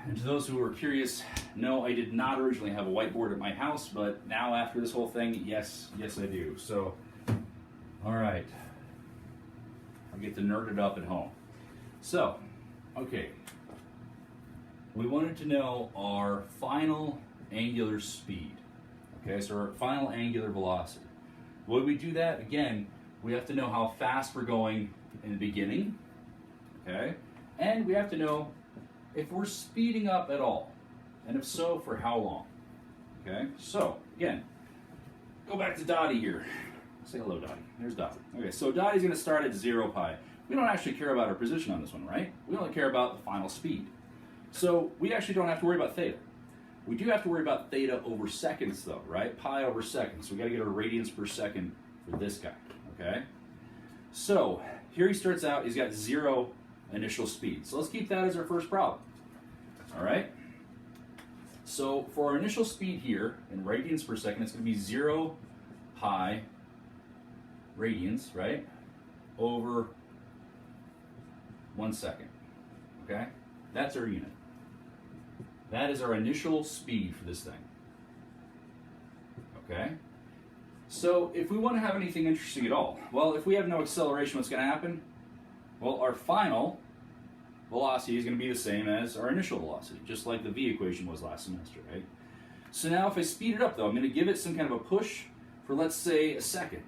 And to those who are curious, no, I did not originally have a whiteboard at my house, but now after this whole thing, yes I do. So, all right, I get to nerd it up at home. So, okay, we wanted to know our final angular speed. Okay, so our final angular velocity. When we do that, again, we have to know how fast we're going in the beginning, okay? And we have to know if we're speeding up at all, and if so, for how long, okay? So, again, go back to Dottie here. Say hello, Dottie. There's Dottie. Okay, so Dottie's gonna start at 0 pi. We don't actually care about our position on this one, right? We only care about the final speed. So we actually don't have to worry about theta. We do have to worry about theta over seconds though, right? Pi over seconds. So we gotta get our radians per second for this guy, okay? So here he starts out, he's got 0 initial speed. So let's keep that as our first problem, all right? So for our initial speed here in radians per second, it's gonna be 0 pi radians, right? Over 1 second, okay? That's our unit. That is our initial speed for this thing, okay? So if we want to have anything interesting at all, well, if we have no acceleration, what's going to happen? Well, our final velocity is going to be the same as our initial velocity, just like the V equation was last semester, right? So now if I speed it up, though, I'm going to give it some kind of a push for, let's say, a second.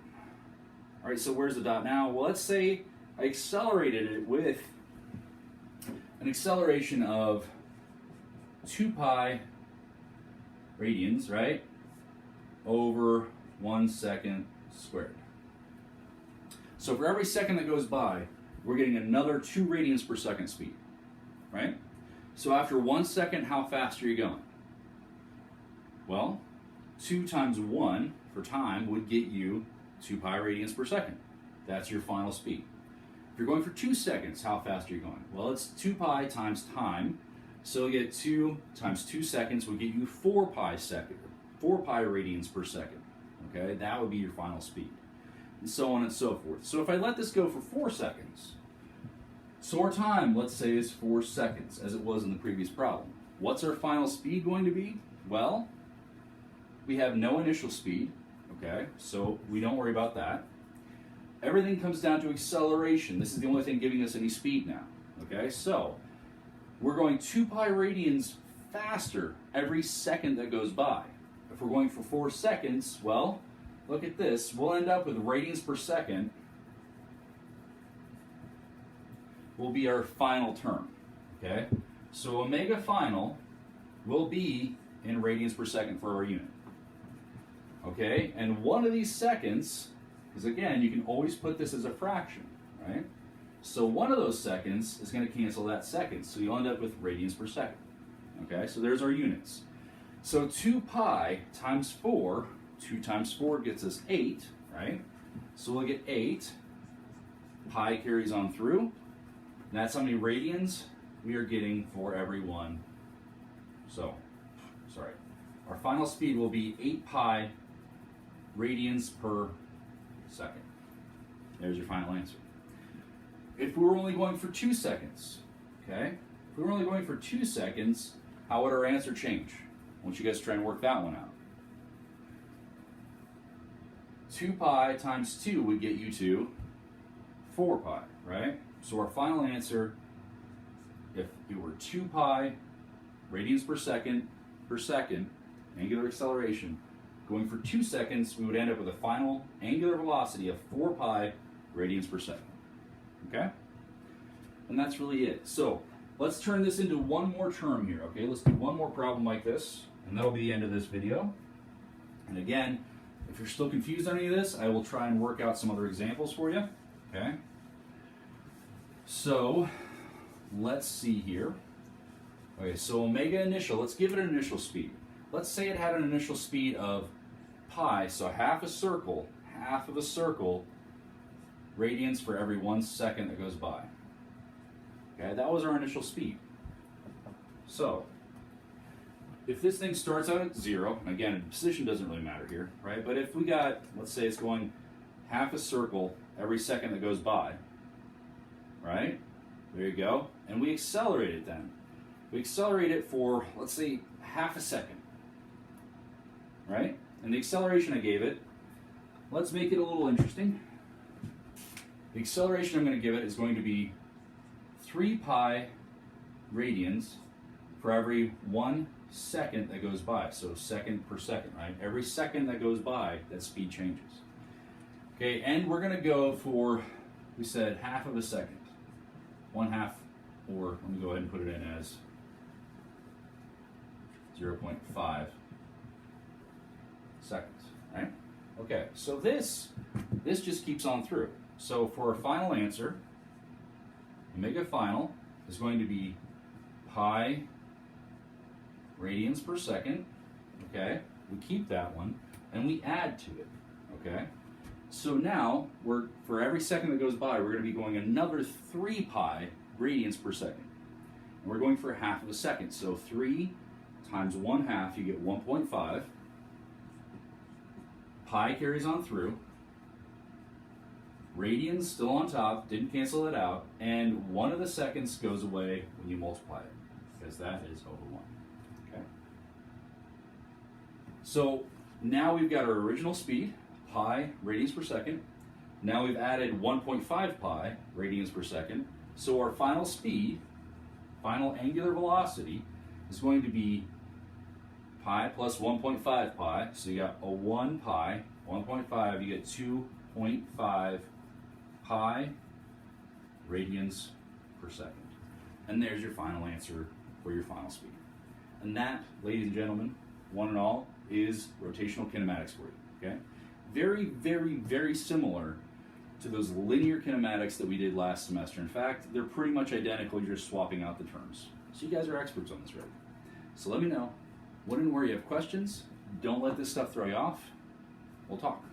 All right, so where's the dot now? Well, let's say I accelerated it with an acceleration of 2 pi radians, right, over 1 second squared. So for every second that goes by, we're getting another 2 radians per second speed, right? So after 1 second, how fast are you going? Well, 2 times 1 for time would get you 2 pi radians per second. That's your final speed. If you're going for 2 seconds, how fast are you going? Well, it's 2 pi times time. So you get 2 times 2 seconds would get you 4 pi radians per second. Okay, that would be your final speed. And so on and so forth. So if I let this go for 4 seconds, so our time, let's say, is 4 seconds, as it was in the previous problem. What's our final speed going to be? Well, we have no initial speed, okay, so we don't worry about that. Everything comes down to acceleration. This is the only thing giving us any speed now, okay? So we're going 2 pi radians faster every second that goes by. If we're going for 4 seconds, well, look at this. We'll end up with radians per second will be our final term, okay? So omega final will be in radians per second for our unit, okay? And one of these seconds, because again, you can always put this as a fraction, right? So one of those seconds is going to cancel that second, so you'll end up with radians per second, okay? So there's our units. So 2 pi times 4, 2 times 4 gets us 8, right? So we'll get 8. Pi carries on through. And that's how many radians we are getting for every one. So, sorry. Our final speed will be 8 pi radians per second. There's your final answer. If we were only going for 2 seconds, okay? If we were only going for 2 seconds, how would our answer change? I want you guys to try and work that one out. 2 pi times 2 would get you to 4 pi, right? So our final answer, if it were 2 pi radians per second, angular acceleration, going for 2 seconds, we would end up with a final angular velocity of 4 pi radians per second, okay? And that's really it. So let's turn this into one more term here, okay? Let's do one more problem like this, and that'll be the end of this video. And again, if you're still confused on any of this, I will try and work out some other examples for you, okay? So let's see here. Okay, so omega initial, let's give it an initial speed. Let's say it had an initial speed of pi, so half of a circle, radians for every 1 second that goes by. Okay, that was our initial speed. So if this thing starts out at 0, and again, position doesn't really matter here, right? But if we got, let's say it's going half a circle every second that goes by, right? There you go. And we accelerate it then. We accelerate it for, let's say, half a second, right? And the acceleration I gave it, let's make it a little interesting. The acceleration I'm going to give it is going to be 3 pi radians for every 1 second that goes by. So second per second, right? Every second that goes by, that speed changes. Okay, and we're going to go for, we said half of a second. 1/2, or let me go ahead and put it in as 0.5 seconds, right? Okay, so this just keeps on through. So for our final answer, omega final is going to be pi radians per second, okay? We keep that one, and we add to it, okay? So now, for every second that goes by, we're going to be going another 3 pi radians per second. And we're going for half of a second, so 3 times 1/2, you get 1.5. Pi carries on through. Radians still on top, didn't cancel it out, and 1 of the seconds goes away when you multiply it, because that is over 1. Okay. So now we've got our original speed, pi radians per second. Now we've added 1.5 pi radians per second. So our final speed, final angular velocity, is going to be pi plus 1.5 pi. So you got a 1 pi, 1.5, you get 2.5 pi radians per second. And there's your final answer for your final speed. And that, ladies and gentlemen, one and all, is rotational kinematics for you, okay? Very, very, very similar to those linear kinematics that we did last semester. In fact, they're pretty much identical, you're just swapping out the terms. So you guys are experts on this already. So let me know when and where you have questions. Don't let this stuff throw you off. We'll talk.